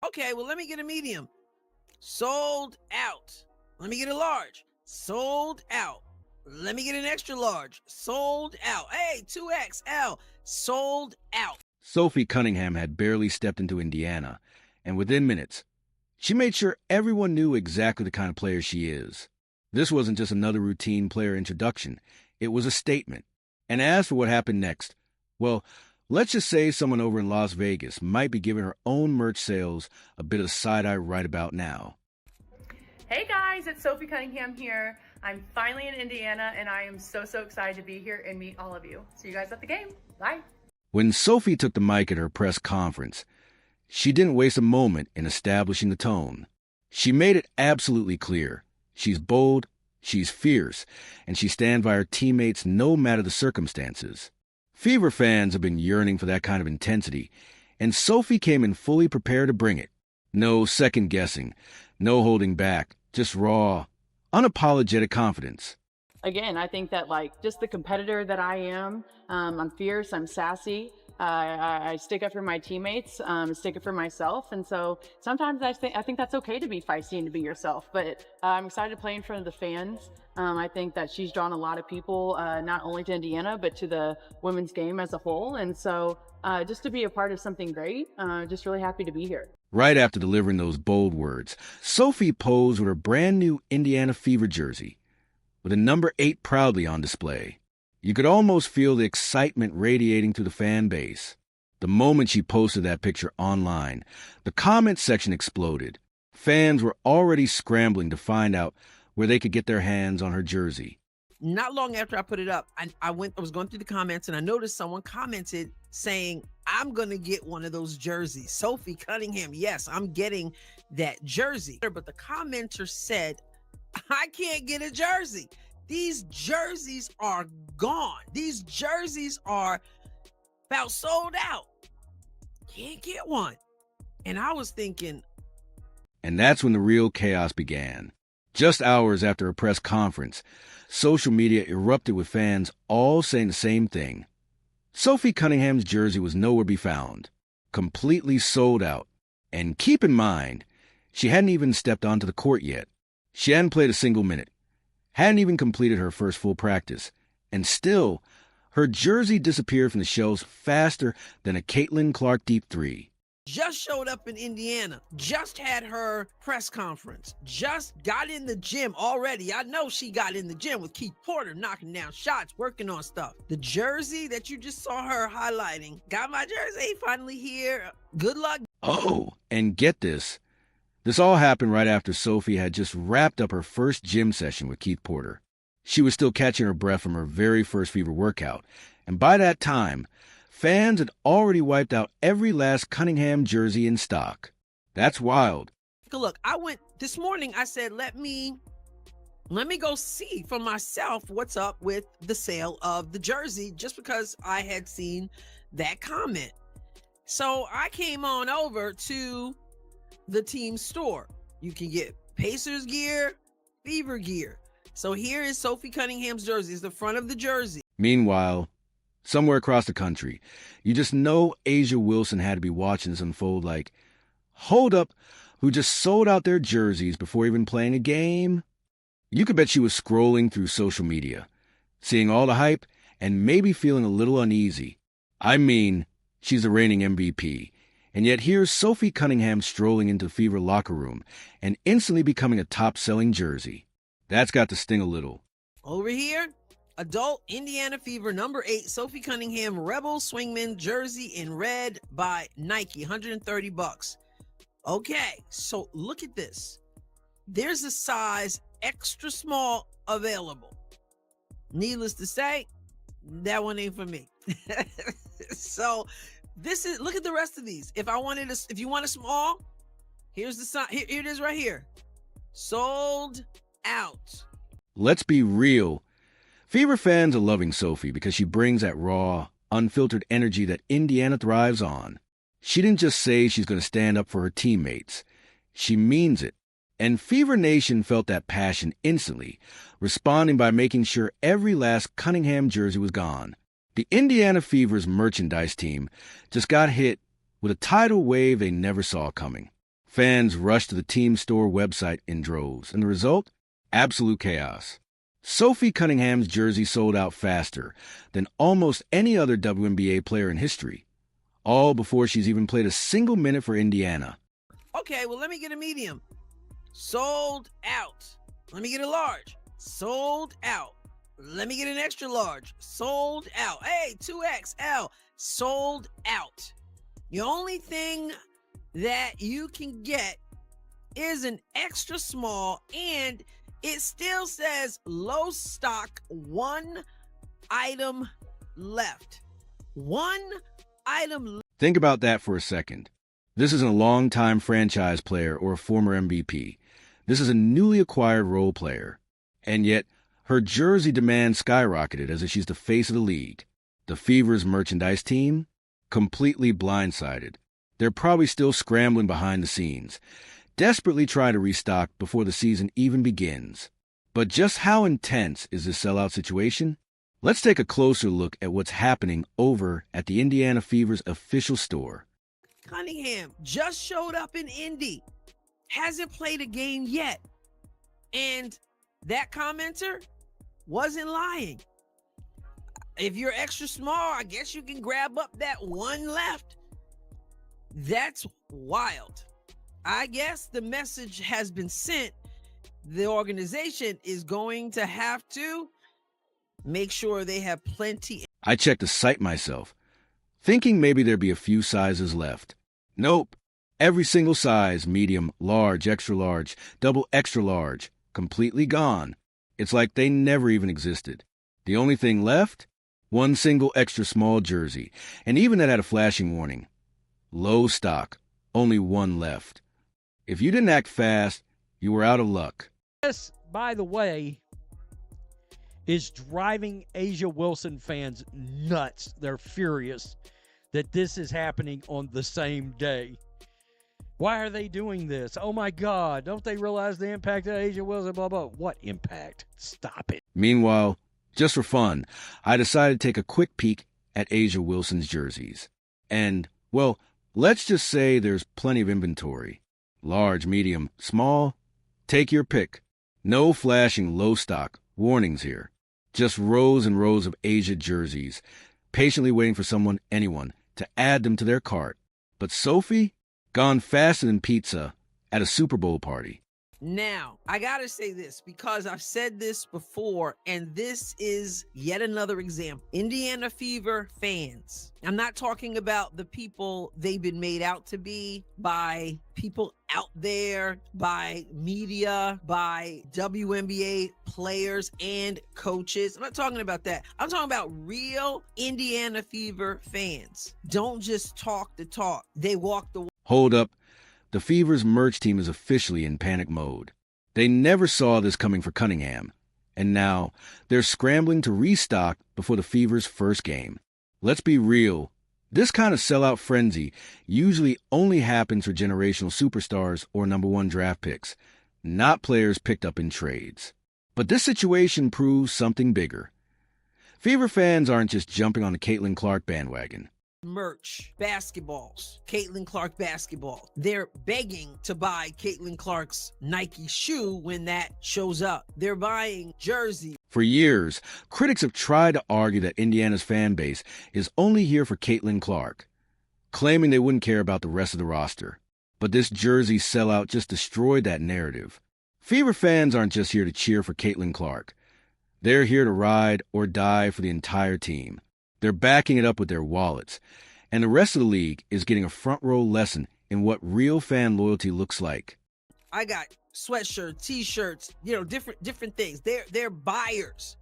Okay, well, let me get a medium. Sold out. Let me get a large. Sold out. Let me get an extra large. Sold out. Hey, 2XL. Sold out. Sophie Cunningham had barely stepped into Indiana, and within minutes, she made sure everyone knew exactly the kind of player she is. This wasn't just another routine player introduction. It was a statement. And as for what happened next, well, let's just say someone over in Las Vegas might be giving her own merch sales a bit of side-eye right about now. Hey guys, it's Sophie Cunningham here. I'm finally in Indiana, and I am so excited to be here and meet all of you. See you guys at the game. Bye. When Sophie took the mic at her press conference, she didn't waste a moment in establishing the tone. She made it absolutely clear. She's bold, she's fierce, and she stands by her teammates no matter the circumstances. Fever fans have been yearning for that kind of intensity, and Sophie came in fully prepared to bring it. No second-guessing, no holding back, just raw, unapologetic confidence. Again, I think that just the competitor that I am, I'm fierce, I'm sassy, I stick up for my teammates, stick up for myself, and so sometimes I think that's okay to be feisty and to be yourself. But I'm excited to play in front of the fans. I think that she's drawn a lot of people, not only to Indiana but to the women's game as a whole, and so just to be a part of something great, just really happy to be here. Right after delivering those bold words, Sophie posed with her brand new Indiana Fever jersey, with a number 8 proudly on display. You could almost feel the excitement radiating through the fan base. The moment she posted that picture online, the comment section exploded. Fans were already scrambling to find out where they could get their hands on her jersey. Not long after I put it up, I was going through the comments, and I noticed someone commented saying, I'm going to get one of those jerseys. Sophie Cunningham, yes, I'm getting that jersey. But the commenter said, I can't get a jersey. These jerseys are gone. These jerseys are about sold out. Can't get one. And I was thinking. And that's when the real chaos began. Just hours after a press conference, social media erupted with fans all saying the same thing. Sophie Cunningham's jersey was nowhere to be found. Completely sold out. And keep in mind, she hadn't even stepped onto the court yet. She hadn't played a single minute, hadn't even completed her first full practice, and still, her jersey disappeared from the shelves faster than a Caitlin Clark deep three. Just showed up in Indiana, just had her press conference, just got in the gym already. I know she got in the gym with Keith Porter, knocking down shots, working on stuff. The jersey that you just saw her highlighting, got my jersey, finally here. Good luck. Oh, and get this. This all happened right after Sophie had just wrapped up her first gym session with Keith Porter. She was still catching her breath from her very first Fever workout, and by that time, fans had already wiped out every last Cunningham jersey in stock. That's wild. Look, I went this morning, I said, let me go see for myself what's up with the sale of the jersey, just because I had seen that comment. So I came on over to the team store. You can get Pacers gear, Fever gear. So here is Sophie Cunningham's jersey. It's the front of the jersey. Meanwhile, somewhere across the country, you just know Asia Wilson had to be watching this unfold like, hold up, who just sold out their jerseys before even playing a game? You could bet she was scrolling through social media, seeing all the hype, and maybe feeling a little uneasy. I mean, she's the reigning MVP. And yet here's Sophie Cunningham strolling into the Fever locker room and instantly becoming a top-selling jersey. That's got to sting a little. Over here, adult Indiana Fever number 8 Sophie Cunningham Rebel Swingman jersey in red by Nike, $130. Okay, so look at this. There's a size extra small available. Needless to say, that one ain't for me. So this is, look at the rest of these. If you want a small, here's the sign. Here it is right here. Sold out. Let's be real. Fever fans are loving Sophie because she brings that raw, unfiltered energy that Indiana thrives on. She didn't just say she's going to stand up for her teammates. She means it. And Fever Nation felt that passion instantly, responding by making sure every last Cunningham jersey was gone. The Indiana Fever's merchandise team just got hit with a tidal wave they never saw coming. Fans rushed to the team store website in droves, and the result? Absolute chaos. Sophie Cunningham's jersey sold out faster than almost any other WNBA player in history, all before she's even played a single minute for Indiana. Okay, well, let me get a medium. Sold out. Let me get a large. Sold out. Let me get an extra large. Sold out. Hey, 2XL. Sold out. The only thing that you can get is an extra small, and it still says low stock, one item left. One item. Think about that for a second. This isn't a long-time franchise player or a former MVP. This is a newly acquired role player. And yet, her jersey demand skyrocketed as if she's the face of the league. The Fever's merchandise team? Completely blindsided. They're probably still scrambling behind the scenes, desperately trying to restock before the season even begins. But just how intense is this sellout situation? Let's take a closer look at what's happening over at the Indiana Fever's official store. Cunningham just showed up in Indy. Hasn't played a game yet. And that commenter wasn't lying. If you're extra small, I guess you can grab up that one left. That's wild. I guess the message has been sent. The organization is going to have to make sure they have plenty. I checked the site myself, thinking maybe there'd be a few sizes left. Nope. Every single size, medium, large, extra large, double extra large, completely gone. It's like they never even existed. The only thing left? One single extra small jersey, and even that had a flashing warning. Low stock, only one left. If you didn't act fast, you were out of luck. This, by the way, is driving A'ja Wilson fans nuts. They're furious that this is happening on the same day. Why are they doing this? Oh my God, don't they realize the impact of A'ja Wilson, blah, blah. What impact? Stop it. Meanwhile, just for fun, I decided to take a quick peek at A'ja Wilson's jerseys. And, well, let's just say there's plenty of inventory. Large, medium, small, take your pick. No flashing low stock warnings here. Just rows and rows of A'ja jerseys, patiently waiting for anyone, to add them to their cart. But Sophie? Gone faster than pizza at a Super Bowl party. Now, I gotta say this because I've said this before, and this is yet another example. Indiana Fever fans. I'm not talking about the people they've been made out to be by people out there, by media, by WNBA players and coaches. I'm not talking about that. I'm talking about real Indiana Fever fans. Don't just talk the talk. They walk the walk. Hold up. The Fever's merch team is officially in panic mode. They never saw this coming for Cunningham, and now they're scrambling to restock before the Fever's first game. Let's be real. This kind of sellout frenzy usually only happens for generational superstars or number one draft picks, not players picked up in trades. But this situation proves something bigger. Fever fans aren't just jumping on the Caitlin Clark bandwagon. Merch, basketballs, Caitlin Clark basketball. They're begging to buy Caitlin Clark's Nike shoe when that shows up. They're buying jerseys. For years, critics have tried to argue that Indiana's fan base is only here for Caitlin Clark, claiming they wouldn't care about the rest of the roster. But this jersey sellout just destroyed that narrative. Fever fans aren't just here to cheer for Caitlin Clark. They're here to ride or die for the entire team. They're backing it up with their wallets, and the rest of the league is getting a front-row lesson in what real fan loyalty looks like. I got sweatshirts, t-shirts, different things. They're buyers.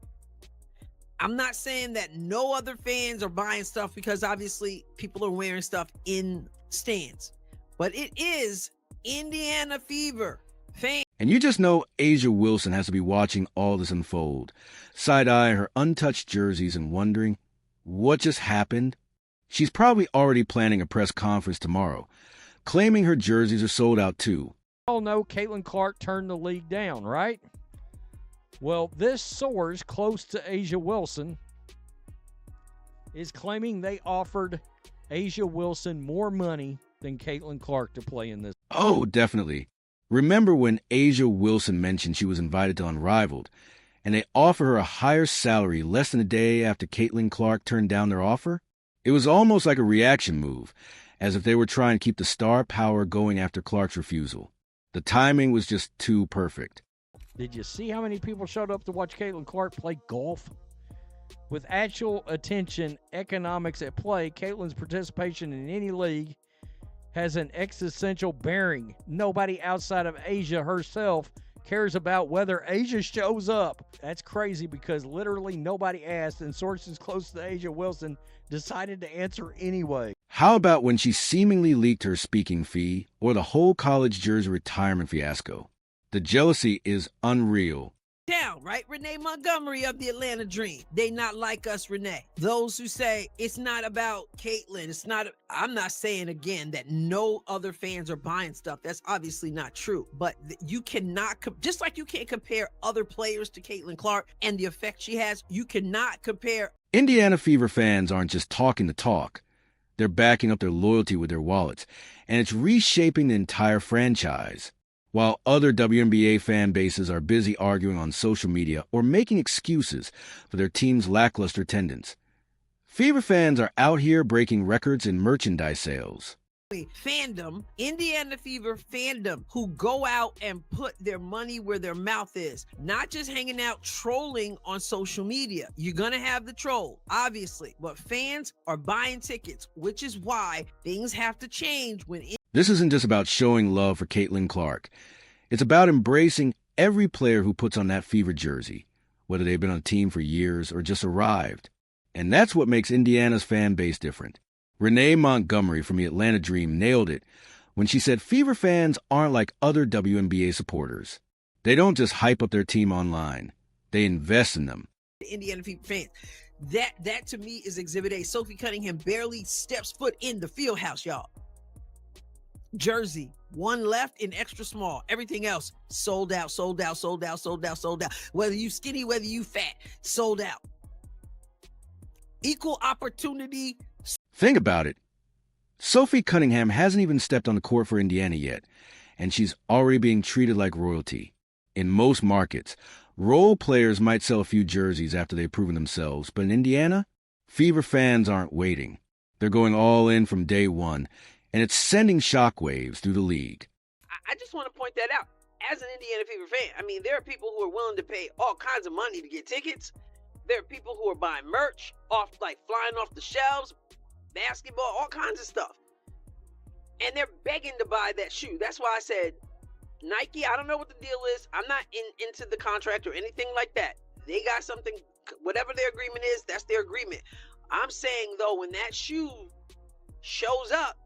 I'm not saying that no other fans are buying stuff because obviously people are wearing stuff in stands, but it is Indiana Fever fans. And you just know A'ja Wilson has to be watching all this unfold, side-eyeing her untouched jerseys and wondering, what just happened? She's probably already planning a press conference tomorrow, claiming her jerseys are sold out too. All know Caitlin Clark turned the league down, right? Well, this source close to A'ja Wilson is claiming they offered A'ja Wilson more money than Caitlin Clark to play in this. Oh, definitely. Remember when Asia Wilson mentioned she was invited to Unrivaled, and they offered her a higher salary less than a day after Caitlin Clark turned down their offer? It was almost like a reaction move, as if they were trying to keep the star power going after Clark's refusal. The timing was just too perfect. Did you see how many people showed up to watch Caitlin Clark play golf? With actual attention, economics at play, Caitlin's participation in any league has an existential bearing. Nobody outside of Asia herself cares about whether Asia shows up. That's crazy because literally nobody asked, and sources close to Asia Wilson decided to answer anyway. How about when she seemingly leaked her speaking fee, or the whole college jersey retirement fiasco? The jealousy is unreal. Down, right? Renee Montgomery of the Atlanta Dream. They not like us, Renee. Those who say it's not about Caitlin, it's not, I'm not saying again that no other fans are buying stuff. That's obviously not true. But you cannot, just like you can't compare other players to Caitlin Clark and the effect she has, you cannot compare. Indiana Fever fans aren't just talking the talk. They're backing up their loyalty with their wallets, and it's reshaping the entire franchise. While other WNBA fan bases are busy arguing on social media or making excuses for their team's lackluster attendance, Fever fans are out here breaking records in merchandise sales. Fandom, Indiana Fever fandom, who go out and put their money where their mouth is, not just hanging out trolling on social media. You're gonna have the troll, obviously, but fans are buying tickets, which is why things have to change when This isn't just about showing love for Caitlin Clark. It's about embracing every player who puts on that Fever jersey, whether they've been on a team for years or just arrived. And that's what makes Indiana's fan base different. Renee Montgomery from the Atlanta Dream nailed it when she said Fever fans aren't like other WNBA supporters. They don't just hype up their team online. They invest in them. Indiana Fever fans. That to me is Exhibit A. Sophie Cunningham barely steps foot in the field house, y'all. Jersey, one left in extra small. Everything else sold out, sold out, sold out, sold out, sold out. Whether you skinny, whether you fat, sold out. Equal opportunity. Think about it. Sophie Cunningham hasn't even stepped on the court for Indiana yet, and she's already being treated like royalty. In most markets, role players might sell a few jerseys after they've proven themselves, but in Indiana, Fever fans aren't waiting. They're going all in from day one, and it's sending shockwaves through the league. I just want to point that out. As an Indiana Fever fan, I mean, there are people who are willing to pay all kinds of money to get tickets. There are people who are buying merch off, like flying off the shelves, basketball, all kinds of stuff. And they're begging to buy that shoe. That's why I said, Nike, I don't know what the deal is. I'm not into the contract or anything like that. They got something, whatever their agreement is, that's their agreement. I'm saying, though, when that shoe shows up,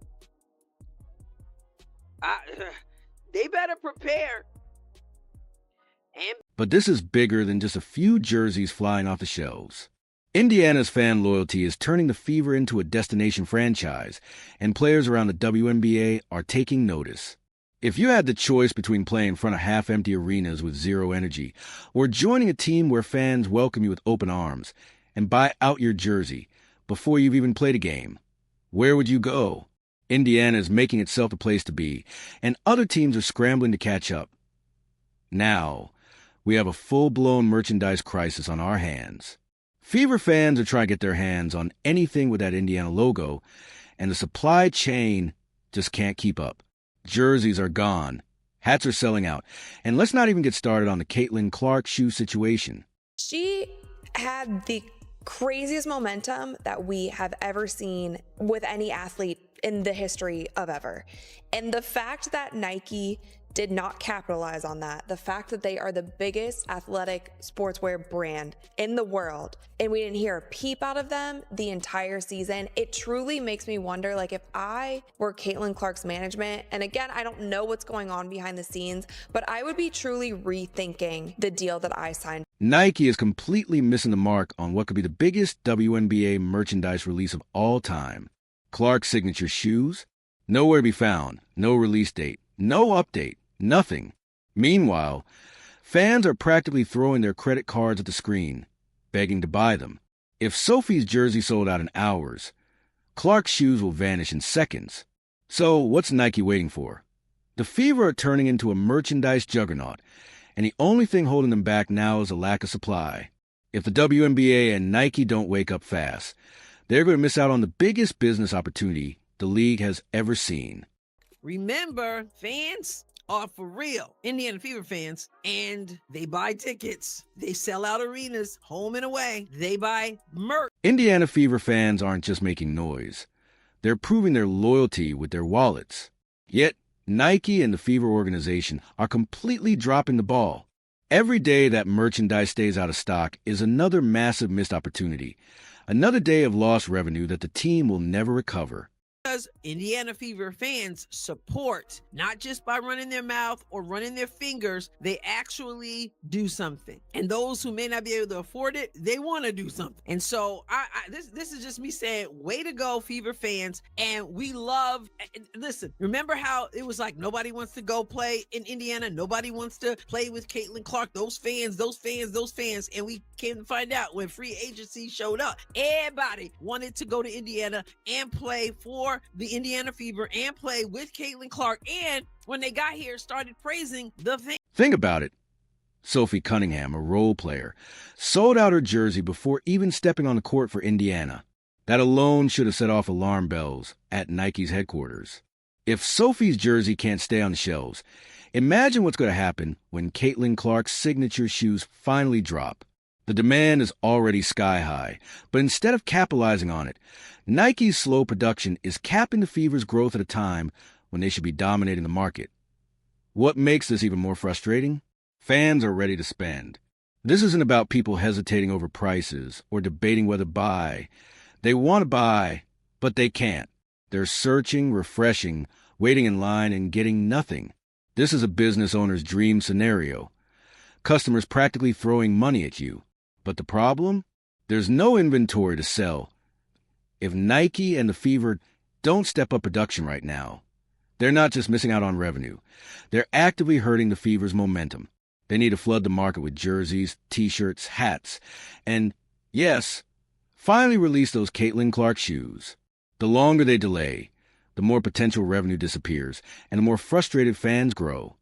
they better prepare. But this is bigger than just a few jerseys flying off the shelves. Indiana's fan loyalty is turning the Fever into a destination franchise, and players around the WNBA are taking notice. If you had the choice between playing in front of half-empty arenas with zero energy, or joining a team where fans welcome you with open arms and buy out your jersey before you've even played a game, where would you go? Indiana is making itself the place to be, and other teams are scrambling to catch up. Now, we have a full-blown merchandise crisis on our hands. Fever fans are trying to get their hands on anything with that Indiana logo, and the supply chain just can't keep up. Jerseys are gone, hats are selling out, and let's not even get started on the Caitlin Clark shoe situation. She had the craziest momentum that we have ever seen with any athlete in the history of ever. And the fact that Nike did not capitalize on that, the fact that they are the biggest athletic sportswear brand in the world, and we didn't hear a peep out of them the entire season, it truly makes me wonder, like, if I were Caitlin Clark's management, and again, I don't know what's going on behind the scenes, but I would be truly rethinking the deal that I signed. Nike is completely missing the mark on what could be the biggest WNBA merchandise release of all time. Clark's signature shoes? Nowhere to be found, no release date, no update. Nothing. Meanwhile, fans are practically throwing their credit cards at the screen, begging to buy them. If Sophie's jersey sold out in hours, Clark's shoes will vanish in seconds. So what's Nike waiting for? The Fever are turning into a merchandise juggernaut, and the only thing holding them back now is a lack of supply. If the WNBA and Nike don't wake up fast, they're going to miss out on the biggest business opportunity the league has ever seen. Remember, fans are for real Indiana Fever fans, and they buy tickets. They sell out arenas, home and away. They buy merch. Indiana Fever fans aren't just making noise. They're proving their loyalty with their wallets. Yet, Nike and the Fever organization are completely dropping the ball. Every day that merchandise stays out of stock is another massive missed opportunity, another day of lost revenue that the team will never recover. Because Indiana Fever fans support, not just by running their mouth or running their fingers, they actually do something. And those who may not be able to afford it, they want to do something. And so this is just me saying, way to go, Fever fans. And we love, listen, remember how it was like nobody wants to go play in Indiana? Nobody wants to play with Caitlin Clark. Those fans. And we came to find out when free agency showed up, everybody wanted to go to Indiana and play for the Indiana Fever and play with Caitlin Clark. And when they got here, started praising the fans. Think about it. Sophie Cunningham, a role player, sold out her jersey before even stepping on the court for Indiana. That alone should have set off alarm bells at Nike's headquarters. If Sophie's jersey can't stay on the shelves, imagine what's going to happen when Caitlin Clark's signature shoes finally drop. The demand is already sky high, but instead of capitalizing on it, Nike's slow production is capping the Fever's growth at a time when they should be dominating the market. What makes this even more frustrating? Fans are ready to spend. This isn't about people hesitating over prices or debating whether to buy. They want to buy, but they can't. They're searching, refreshing, waiting in line, and getting nothing. This is a business owner's dream scenario. Customers practically throwing money at you. But the problem? There's no inventory to sell. If Nike and the Fever don't step up production right now, they're not just missing out on revenue. They're actively hurting the Fever's momentum. They need to flood the market with jerseys, t-shirts, hats, and, yes, finally release those Caitlin Clark shoes. The longer they delay, the more potential revenue disappears, and the more frustrated fans grow.